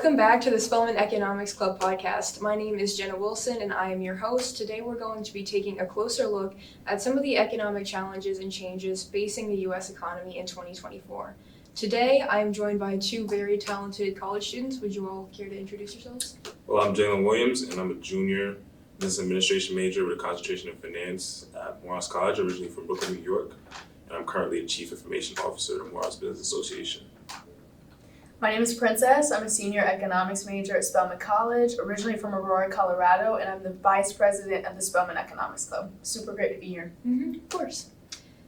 Welcome back to the Spelman Economics Club podcast. My name is Jenna Wilson and I am your host. Today we're going to be taking a closer look at some of the economic challenges and changes facing the U.S. economy in 2024. Today I am joined by two very talented college students. Would you all care to introduce yourselves? Well, I'm Jalen Williams and I'm a junior business administration major with a concentration in finance at Morehouse College, originally from Brooklyn, New York. And I'm currently a chief information officer at Morehouse Business Association. My name is Princess. I'm a senior economics major at Spelman College, originally from Aurora, Colorado, and I'm the vice president of the Spelman Economics Club. Super great to be here. Of course.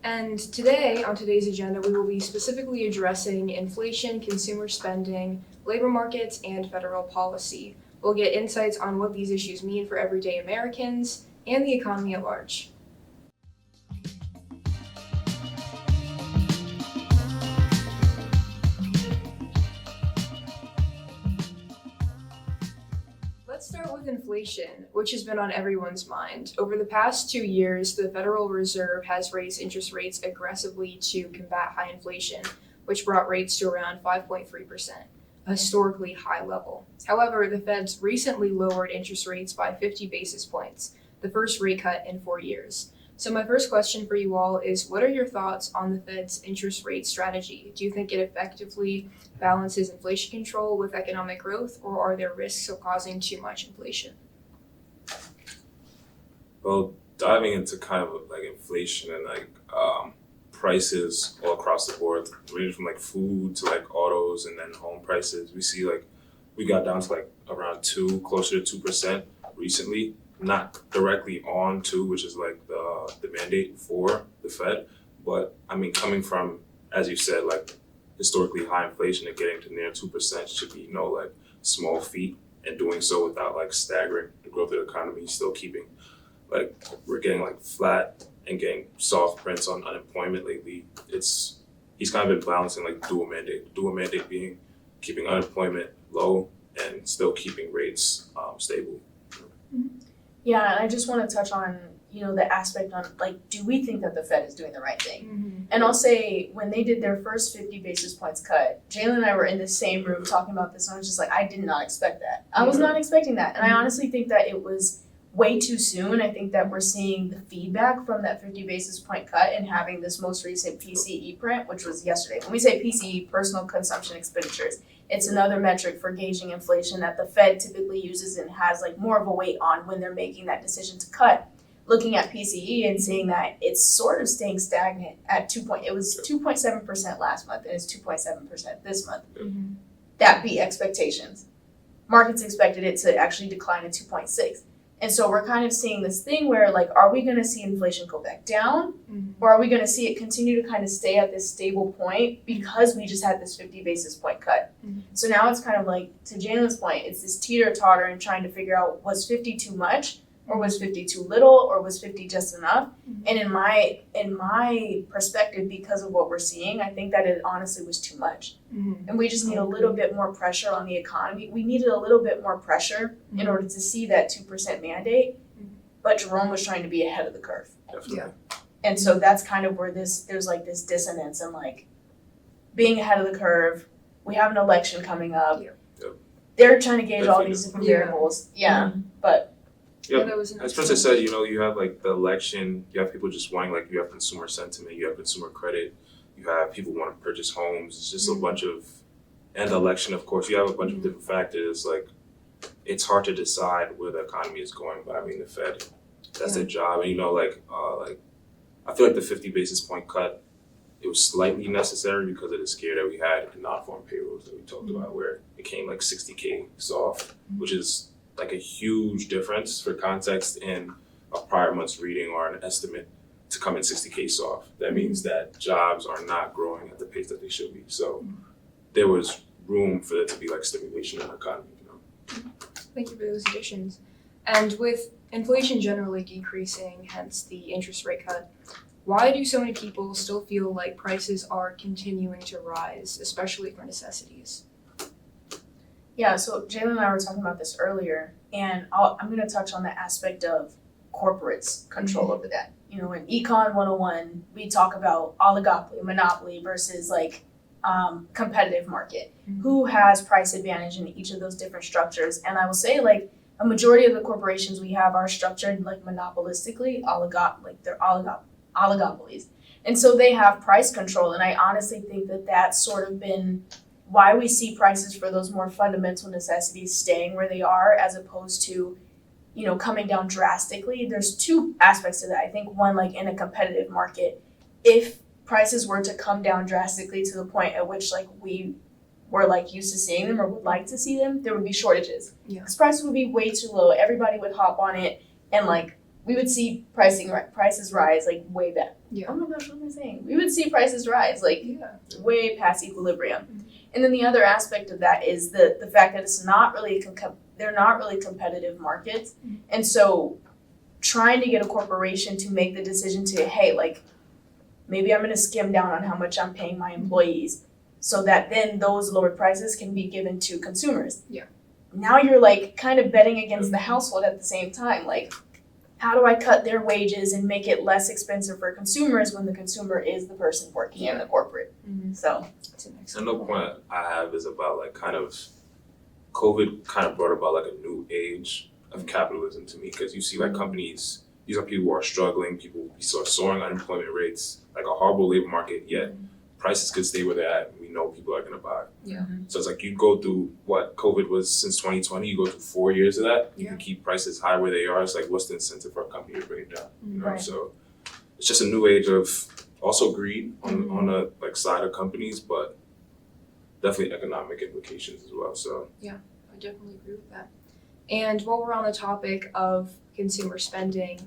And today, on today's agenda, we will be specifically addressing inflation, consumer spending, labor markets, and federal policy. We'll get insights on what these issues mean for everyday Americans and the economy at large. Let's start with inflation, which has been on everyone's mind. Over the past 2 years, the Federal Reserve has raised interest rates aggressively to combat high inflation, which brought rates to around 5.3%, a historically high level. However, the Fed's recently lowered interest rates by 50 basis points, the first rate cut in 4 years. So my first question for you all is, what are your thoughts on the Fed's interest rate strategy? Do you think it effectively balances inflation control with economic growth, or are there risks of causing too much inflation? Well, diving into kind of like inflation and prices all across the board, ranging from like food to like autos and then home prices, we see like we got down to like around closer to 2% recently. Not directly on 2, which is like the mandate for the Fed, but I mean, coming from, as you said, like historically high inflation and getting to near 2% should be no like small feat, and doing so without like staggering the growth of the economy, still keeping like we're getting like flat and getting soft prints on unemployment lately. He's kind of been balancing like dual mandate being keeping unemployment low and still keeping rates stable. Yeah, and I just want to touch on, the aspect on, like, do we think that the Fed is doing the right thing? And I'll say, when they did their first 50 basis points cut, Jalen and I were in the same room talking about this, and I was just like, I did not expect that. I was not expecting that. And I honestly think that it was way too soon. I think that we're seeing the feedback from that 50 basis point cut and having this most recent PCE print, which was yesterday. When we say PCE, personal consumption expenditures, it's another metric for gauging inflation that the Fed typically uses and has like more of a weight on when they're making that decision to cut. Looking at PCE and seeing that it's sort of staying stagnant at it was 2.7% last month and it's 2.7% this month. That beat expectations. Markets expected it to actually decline to 2.6. And so we're kind of seeing this thing where, like, are we going to see inflation go back down? Or are we going to see it continue to kind of stay at this stable point because we just had this 50 basis point cut? So now it's kind of like, to Jalen's point, it's this teeter-totter and trying to figure out, was 50 too much? Or was 50 too little? Or was 50 just enough? And in my perspective, because of what we're seeing, I think that it honestly was too much. And we just need a little bit more pressure on the economy. We needed a little bit more pressure in order to see that 2% mandate. But Jerome was trying to be ahead of the curve. Definitely. Yeah. And so that's kind of where there's like this dissonance and like being ahead of the curve. We have an election coming up. Yep. They're trying to gauge all these different variables. But Yep. That was an As Princess said, you have like the election, you have people just wanting, like, you have consumer sentiment, you have consumer credit, you have people want to purchase homes. It's just a bunch of, and the election, of course, you have a bunch of different factors. Like, it's hard to decide where the economy is going, but I mean, the Fed, that's their job. And I feel like the 50 basis point cut, it was slightly necessary because of the scare that we had in non-farm payrolls that we talked about, where it came like 60K soft, which is like a huge difference for context in a prior month's reading or an estimate to come in 60K soft. That means that jobs are not growing at the pace that they should be. So there was room for there to be like stimulation in the economy. Thank you for those additions. And with inflation generally decreasing, hence the interest rate cut, why do so many people still feel like prices are continuing to rise, especially for necessities? yeah, so Jalen and I were talking about this earlier, and I'm going to touch on the aspect of corporates' control over that. In Econ 101, we talk about oligopoly, monopoly versus like competitive market, Mhm. who has price advantage in each of those different structures. And I will say, like, a majority of the corporations we have are structured like monopolistically, they're oligopolies. And so they have price control, and I honestly think that that's sort of been why we see prices for those more fundamental necessities staying where they are as opposed to, you know, coming down drastically. There's two aspects to that. I think one, like in a competitive market, if prices were to come down drastically to the point at which like we were like used to seeing them or would like to see them, there would be shortages. Yeah. Because prices would be way too low. Everybody would hop on it, and like we would see prices rise like way back. Yeah. Oh my gosh, what am I saying? We would see prices rise like Yeah. way past equilibrium. Mhm. And then the other aspect of that is the fact that it's not really they're not really competitive markets. Mhm. And so trying to get a corporation to make the decision to, hey, like maybe I'm gonna skim down on how much I'm paying my employees so that then those lower prices can be given to consumers. Yeah. Now you're like kind of betting against the household at the same time. Like, how do I cut their wages and make it less expensive for consumers when the consumer is the person working in the corporate? Mhm. So That's an excellent Another point I have is about like kind of COVID kind of brought about like a new age of capitalism to me, because you see like companies, these are people who are struggling, people, we saw soaring unemployment rates, like a horrible labor market, yet prices could stay where they're at and we know people are gonna buy. Yeah. So it's like you go through what COVID was since 2020, you go through 4 years of that, you Yeah. can keep prices high where they are. It's like, what's the incentive for a company to bring it down? You know, Right. so it's just a new age of also greed on Mhm. on the like side of companies, but definitely economic implications as well. So I definitely agree with that. And while we're on the topic of consumer spending,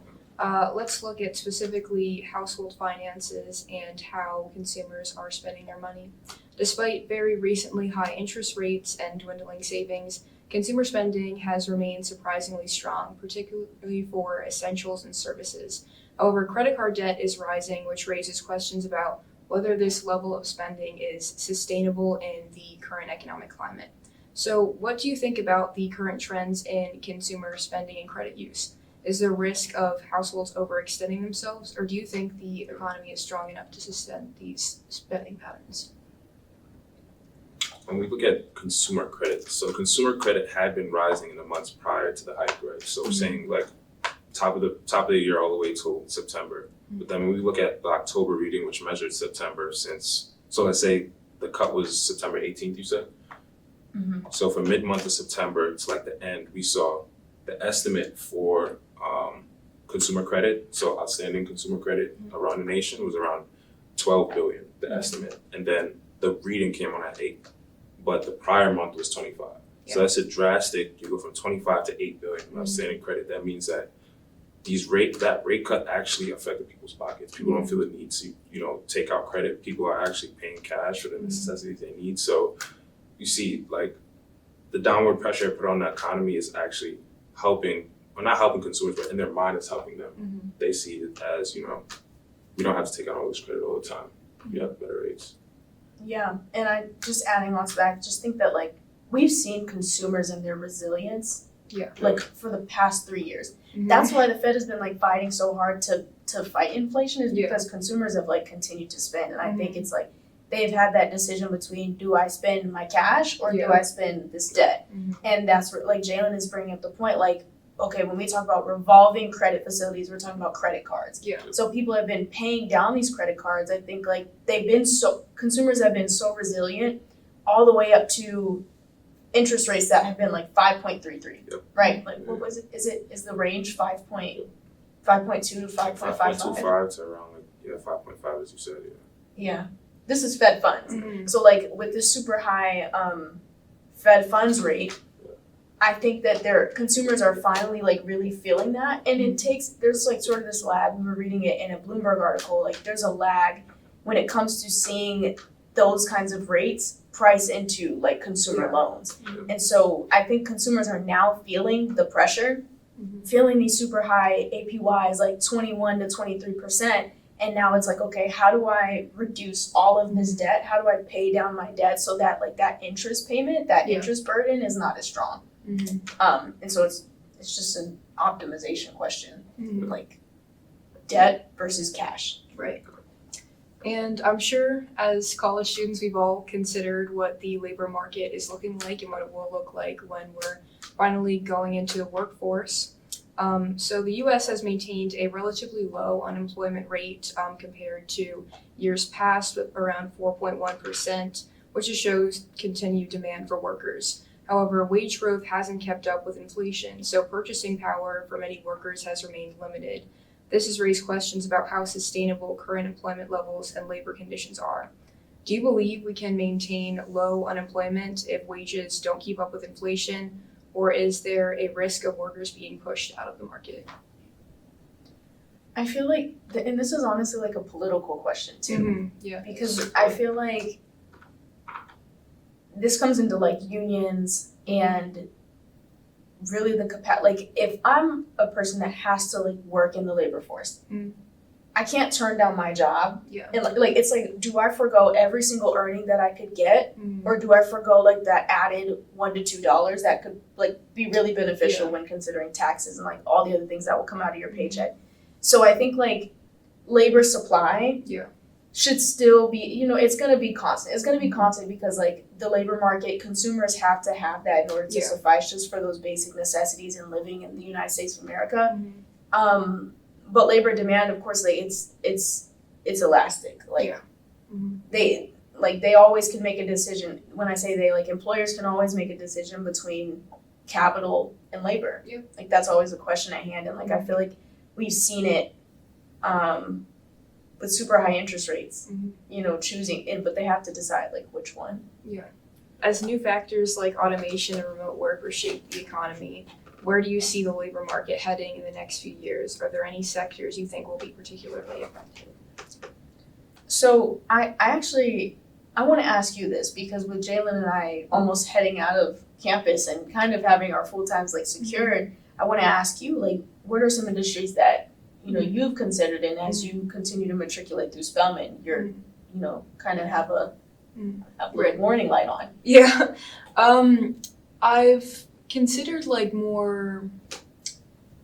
let's look at specifically household finances and how consumers are spending their money. Despite very recently high interest rates and dwindling savings, consumer spending has remained surprisingly strong, particularly for essentials and services. However, credit card debt is rising, which raises questions about whether this level of spending is sustainable in the current economic climate. So, what do you think about the current trends in consumer spending and credit use? Is there risk of households overextending themselves, or do you think the economy is strong enough to sustain these spending patterns? when we look at consumer credit, so consumer credit had been rising in the months prior to the hike, right? So we're saying like top of the year all the way till September. But then when we look at the October reading, which measured September so let's say the cut was September 18th, you said? Mhm. So from mid-month of September to like the end, we saw the estimate for consumer credit, so outstanding consumer credit around the nation was around 12 billion, the estimate. And then the reading came on at 8, but the prior month was 25. So that's a drastic, you go from 25 to 8 billion in outstanding credit. That means that that rate cut actually affected people's pockets. People don't feel the need to, take out credit. People are actually paying cash for the necessities they need. So you see, like, the downward pressure put on the economy is actually helping, or not helping consumers, but in their mind it's helping them. They see it as, we don't have to take out all this credit all the time. You have better rates. Yeah, and I just adding on to that, I just think that like we've seen consumers and their resilience like for the past 3 years. That's why the Fed has been like fighting so hard to fight inflation, is because consumers have like continued to spend. And I think it's like they've had that decision between, do I spend my cash or do I spend this debt? And that's where like Jalen is bringing up the point, like, okay, when we talk about revolving credit facilities, we're talking about credit cards. Yeah. So people have been paying down these credit cards. I think like consumers have been so resilient all the way up to interest rates that have been like 5.33, right? Like what was it? Is the range 5.2 to 5.55? 5.25 to around 5.5 as you said, Yeah. This is Fed funds. So like with this super high Fed funds rate, I think that consumers are finally like really feeling that. And there's like sort of this lag. We were reading it in a Bloomberg article, like there's a lag when it comes to seeing those kinds of rates price into like consumer loans. And so I think consumers are now feeling the pressure, feeling these super high APYs, like 21 to 23%. And now it's like, okay, how do I reduce all of this debt? How do I pay down my debt so that like that interest payment, that interest burden is not as strong? And so it's just an optimization question, like debt versus cash. Right. And I'm sure as college students, we've all considered what the labor market is looking like and what it will look like when we're finally going into the workforce. So the US has maintained a relatively low unemployment rate compared to years past, with around 4.1%, which just shows continued demand for workers. However, wage growth hasn't kept up with inflation, so purchasing power for many workers has remained limited. This has raised questions about how sustainable current employment levels and labor conditions are. Do you believe we can maintain low unemployment if wages don't keep up with inflation, or is there a risk of workers being pushed out of the market? I feel like, and this is honestly like a political question too, Yeah. because I feel like this comes into like unions and really like if I'm a person that has to like work in the labor force, I can't turn down my job. Yeah. And like it's like, do I forego every single earning that I could get, or do I forego like that added $1 to $2 that could like be really beneficial when considering taxes and like all the other things that will come out of your paycheck? So I think like labor supply should still be, it's going to be constant. It's going to be constant because like the labor market, consumers have to have that in order to suffice just for those basic necessities and living in the United States of America. But labor demand, of course, like it's elastic. Like they always can make a decision. When I say they, like employers can always make a decision between capital and labor. Like that's always a question at hand. And like I feel like we've seen it with super high interest rates, choosing, but they have to decide like which one. As new factors like automation and remote work reshape the economy, where do you see the labor market heading in the next few years? Are there any sectors you think will be particularly affected? So I want to ask you this, because with Jalen and I almost heading out of campus and kind of having our full times like secured, I want to ask you, like, what are some industries that you've considered, and as you continue to matriculate through Spelman, you're kind of have a red warning light on? I've considered like more,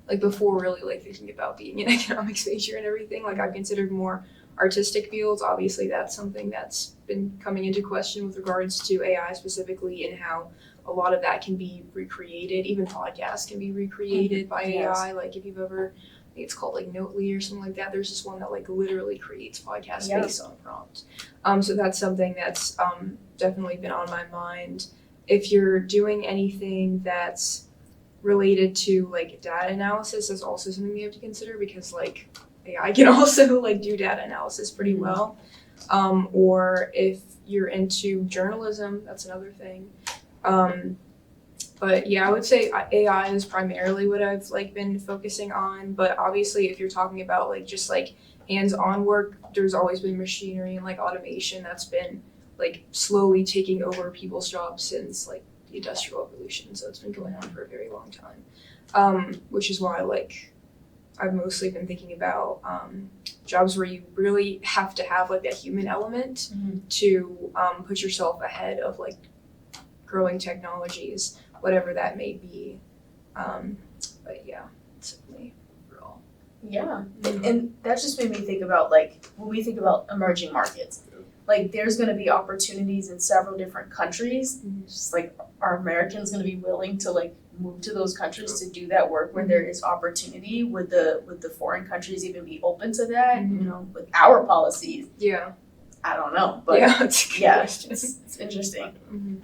like before really like thinking about being an economics major and everything, like I've considered more artistic fields. Obviously that's something that's been coming into question with regards to AI specifically, and how a lot of that can be recreated. Even podcasts can be recreated by AI. Like if you've ever, I think it's called like Notely or something like that. There's this one that like literally creates podcasts based on prompt. So that's something that's definitely been on my mind. If you're doing anything that's related to like data analysis, that's also something you have to consider, because like AI can also like do data analysis pretty well. Or if you're into journalism, that's another thing. But yeah, I would say AI is primarily what I've like been focusing on. But obviously, if you're talking about like just like hands-on work, there's always been machinery and like automation that's been like slowly taking over people's jobs since like the Industrial Revolution. So it's been going on for a very long time, which is why like I've mostly been thinking about jobs where you really have to have like that human element to put yourself ahead of like growing technologies, whatever that may be. But yeah, certainly overall. Yeah, and that just made me think about like when we think about emerging markets, like there's going to be opportunities in several different countries. Just like, are Americans going to be willing to like move to those countries to do that work where there is opportunity? Would the foreign countries even be open to that? With our policies. I don't know, but it's a good question. It's interesting.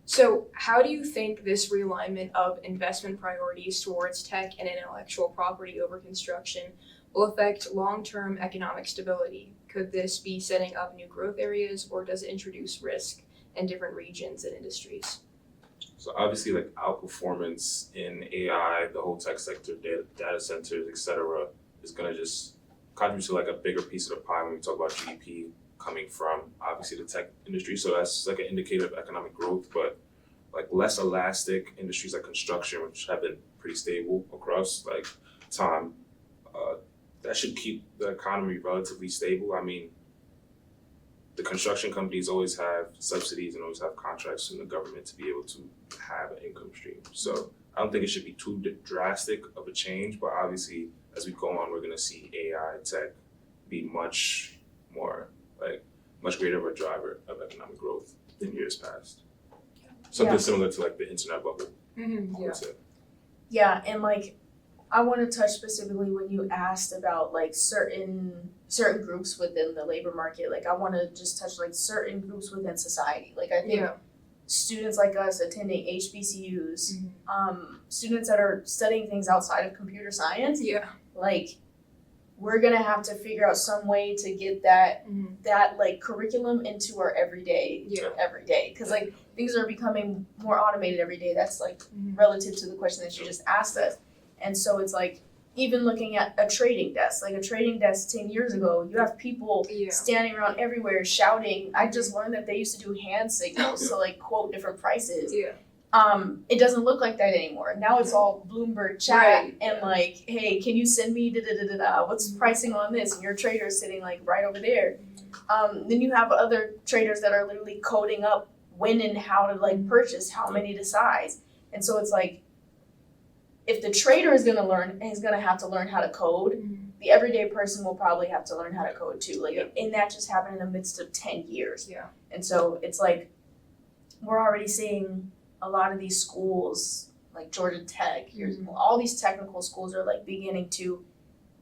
So how do you think this realignment of investment priorities towards tech and intellectual property over construction will affect long-term economic stability? Could this be setting up new growth areas, or does it introduce risk in different regions and industries? So obviously, like outperformance in AI, the whole tech sector, data centers, etc., is gonna just contribute to like a bigger piece of the pie when we talk about GDP coming from obviously the tech industry. So that's like an indicator of economic growth, but like less elastic industries like construction, which have been pretty stable across like time, that should keep the economy relatively stable. I mean, the construction companies always have subsidies and always have contracts from the government to be able to have an income stream. So I don't think it should be too drastic of a change, but obviously as we go on, we're gonna see AI, tech, be much greater of a driver of economic growth in years past. Something similar to like the internet bubble, I would say. Yeah, and like I want to touch specifically when you asked about like certain groups within the labor market. Like I want to just touch like certain groups within society. Like I think students like us attending HBCUs, students that are studying things outside of computer science, like we're gonna have to figure out some way to get that like curriculum into our everyday, because like things are becoming more automated every day. That's like relative to the question that you just asked us, and so it's like even looking at a trading desk, like a trading desk 10 years ago, you have people standing around everywhere shouting. I just learned that they used to do hand signals to like quote different prices. It doesn't look like that anymore. Now it's all Bloomberg chat and like, hey, can you send me what's pricing on this? And your trader is sitting like right over there. Then you have other traders that are literally coding up when and how to like purchase, how many to size. And so it's like, if the trader is going to learn, he's going to have to learn how to code. The everyday person will probably have to learn how to code too. Like, and that just happened in the midst of 10 years. And so it's like, we're already seeing a lot of these schools, like Georgia Tech, all these technical schools are like beginning to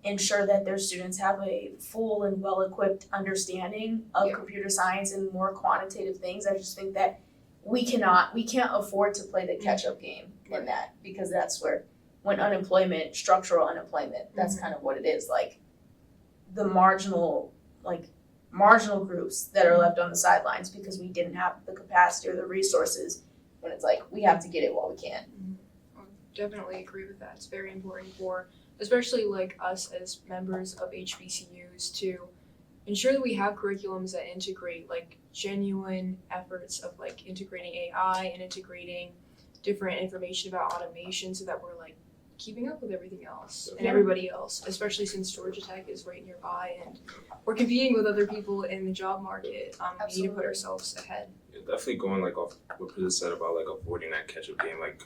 ensure that their students have a full and well-equipped understanding of computer science and more quantitative things. I just think that we can't afford to play the catch-up game in that, because that's where, when structural unemployment, that's kind of what it is. Like the marginal groups that are left on the sidelines because we didn't have the capacity or the resources, when it's like, we have to get it while we can. I definitely agree with that. It's very important for, especially like us as members of HBCUs, to ensure that we have curriculums that integrate like genuine efforts of like integrating AI and integrating different information about automation, so that we're like keeping up with everything else and everybody else, especially since Georgia Tech is right nearby and we're competing with other people in the job market. We need to put ourselves ahead. Definitely going like off what Pizza said about like avoiding that catch-up game. Like,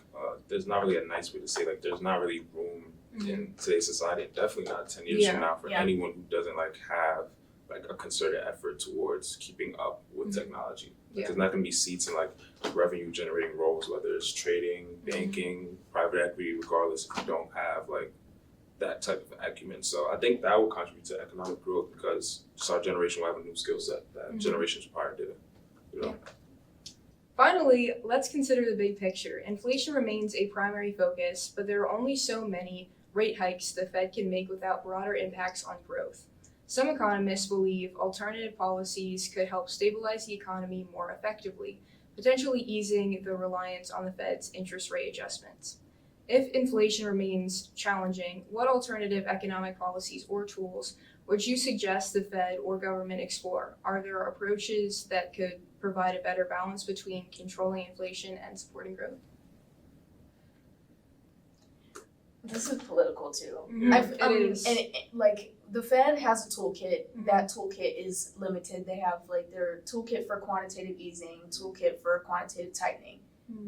there's not really a nice way to say like there's not really room in today's society. Definitely not 10 years from now for anyone who doesn't like have like a concerted effort towards keeping up with technology. Like, there's not gonna be seats in like revenue generating roles, whether it's trading, banking, private equity, regardless if you don't have like that type of acumen. So I think that will contribute to economic growth, because just our generation will have a new skill set that generations prior didn't. You know? Finally, let's consider the big picture. Inflation remains a primary focus, but there are only so many rate hikes the Fed can make without broader impacts on growth. Some economists believe alternative policies could help stabilize the economy more effectively, potentially easing the reliance on the Fed's interest rate adjustments. If inflation remains challenging, what alternative economic policies or tools would you suggest the Fed or government explore? Are there approaches that could provide a better balance between controlling inflation and supporting growth? This is political too. It is. And like the Fed has a toolkit. That toolkit is limited. They have like their toolkit for quantitative easing, toolkit for quantitative tightening.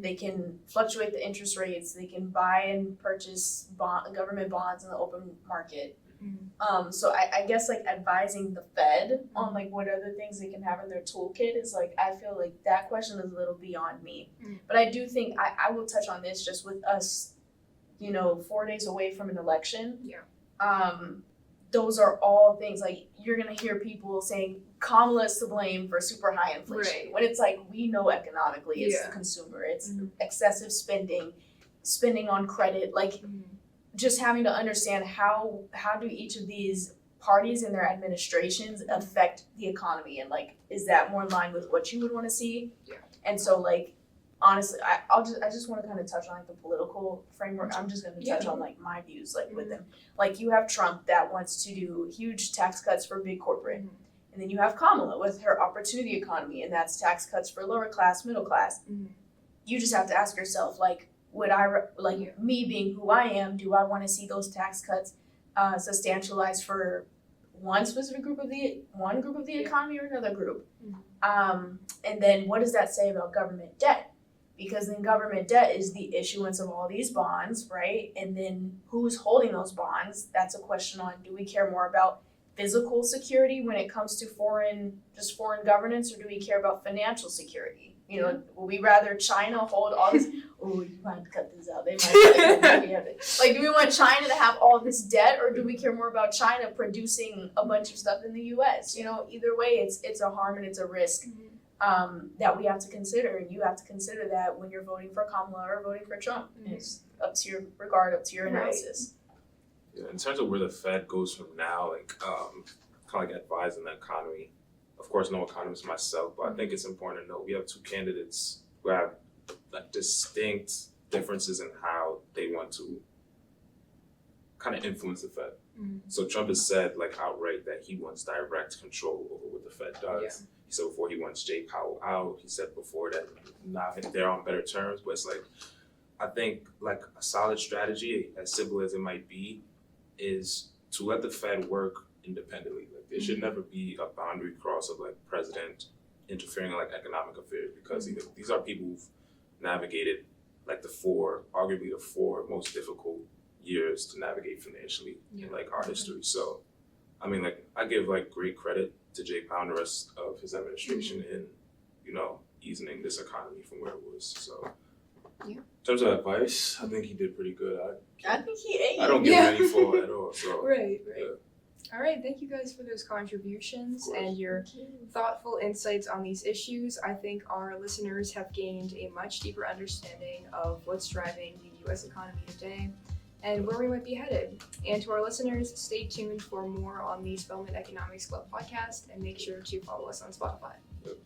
They can fluctuate the interest rates. They can buy and purchase government bonds in the open market. So I guess like advising the Fed on like what other things they can have in their toolkit is like, I feel like that question is a little beyond me. But I do think I will touch on this just with us, 4 days away from an election. Those are all things like you're gonna hear people saying Kamala's to blame for super high inflation. When it's like, we know economically it's the consumer, it's excessive spending on credit, like just having to understand how do each of these parties and their administrations affect the economy, and like, is that more in line with what you would want to see? And so like, honestly, I just want to kind of touch on like the political framework. I'm just going to touch on like my views like with them. Like you have Trump that wants to do huge tax cuts for big corporate. And then you have Kamala with her opportunity economy, and that's tax cuts for lower class, middle class. You just have to ask yourself, like, would I, me being who I am, do I want to see those tax cuts substantialized for one specific group of the economy or another group? And then what does that say about government debt? Because then government debt is the issuance of all these bonds, right? And then who's holding those bonds? That's a question on, do we care more about physical security when it comes to foreign governance, or do we care about financial security? You know, would we rather China hold all this? Oh, you might cut this out. They might have it. Like, do we want China to have all this debt, or do we care more about China producing a bunch of stuff in the U.S.? You know, either way, it's a harm and it's a risk that we have to consider, and you have to consider that when you're voting for Kamala or voting for Trump. And it's up to your regard, up to your analysis. Yeah, in terms of where the Fed goes from now, like kind of like advising the economy. Of course, no economist myself, but I think it's important to know we have two candidates who have like distinct differences in how they want to kind of influence the Fed. So Trump has said like outright that he wants direct control over what the Fed does. He said before he wants Jay Powell out. He said before that now they're on better terms, but it's like, I think like a solid strategy, as simple as it might be, is to let the Fed work independently. Like there should never be a boundary cross of like president interfering in like economic affairs, because these are people who've navigated like arguably the four most difficult years to navigate financially in like our history. So I mean, like I give like great credit to Jay Powell and the rest of his administration in, you know, easing this economy from where it was. So in terms of advice, I think he did pretty good. I think he ate. I don't give him any fault at all. So Right. All right, thank you guys for those contributions and your thoughtful insights on these issues. I think our listeners have gained a much deeper understanding of what's driving the U.S. economy today and where we might be headed. And to our listeners, stay tuned for more on the Spelman Economics Club podcast, and make sure to follow us on Spotify. Yep.